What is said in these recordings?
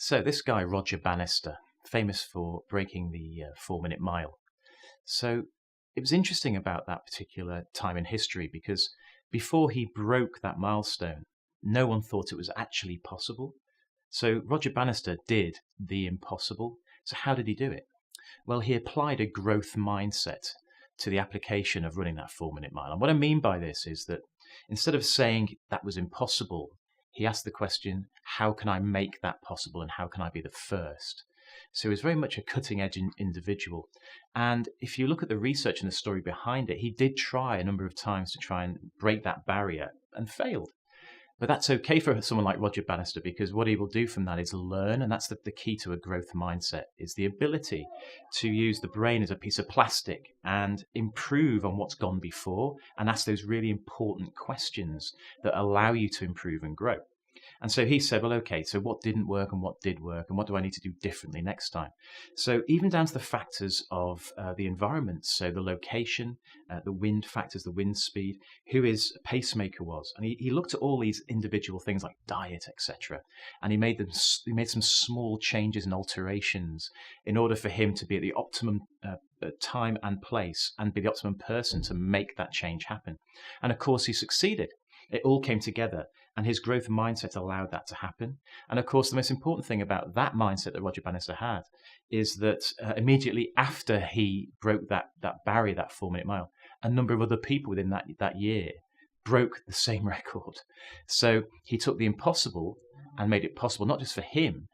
So this guy, Roger Bannister, famous for breaking the 4 minute mile. So it was interesting about that particular time in history because before he broke that milestone, no one thought it was actually possible. So Roger Bannister did the impossible. So how did he do it? Well, he applied a growth mindset to the application of running that 4 minute mile. And what I mean by this is that instead of saying that was impossible, he asked the question, how can I make that possible and how can I be the first? So he was very much a cutting edge individual. And if you look at the research and the story behind it, he did try a number of times to try and break that barrier and failed. But that's okay for someone like Roger Bannister because what he will do from that is learn, and that's the key to a growth mindset, is the ability to use the brain as a piece of plastic and improve on what's gone before and ask those really important questions that allow you to improve and grow. And so he said, well, okay, so what didn't work and what did work and what do I need to do differently next time? So even down to the factors of the environment, so the location, the wind factors, the wind speed, who his pacemaker was. And he looked at all these individual things like diet, etc. And he made some small changes and alterations in order for him to be at the optimum time and place and be the optimum person to make that change happen. And of course, he succeeded. It all came together, and his growth mindset allowed that to happen. And of course, the most important thing about that mindset that Roger Bannister had is that immediately after he broke that barrier, that 4 minute mile, a number of other people within that year broke the same record. So he took the impossible and made it possible, not just for him,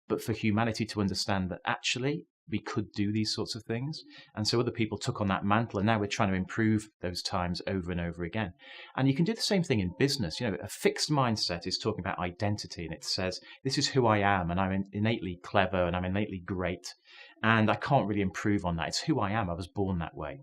but for humanity to understand that actually we could do these sorts of things. And so other people took on that mantle, and now we're trying to improve those times over and over again. And you can do the same thing in business. You know, a fixed mindset is talking about identity, and it says, this is who I am, and I'm innately clever, and I'm innately great, and I can't really improve on that. It's who I am. I was born that way.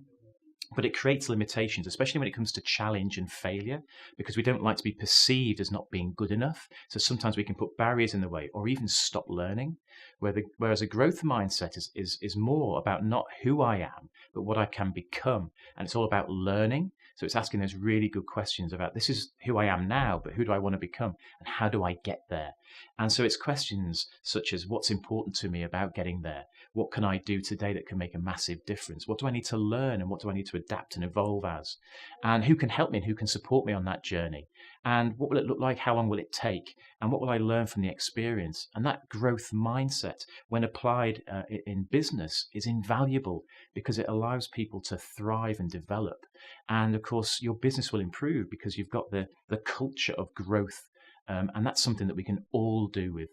But it creates limitations, especially when it comes to challenge and failure, because we don't like to be perceived as not being good enough. So sometimes we can put barriers in the way or even stop learning, whereas a growth mindset is more about not who I am, but what I can become. And it's all about learning. So it's asking those really good questions about this is who I am now, but who do I want to become and how do I get there? And so it's questions such as what's important to me about getting there? What can I do today that can make a massive difference? What do I need to learn and what do I need to adapt and evolve as? And who can help me and who can support me on that journey? And what will it look like? How long will it take? And what will I learn from the experience? And that growth mindset, when applied in business, is invaluable because it allows people to thrive and develop. And of course, your business will improve because you've got the culture of growth. And that's something that we can all do with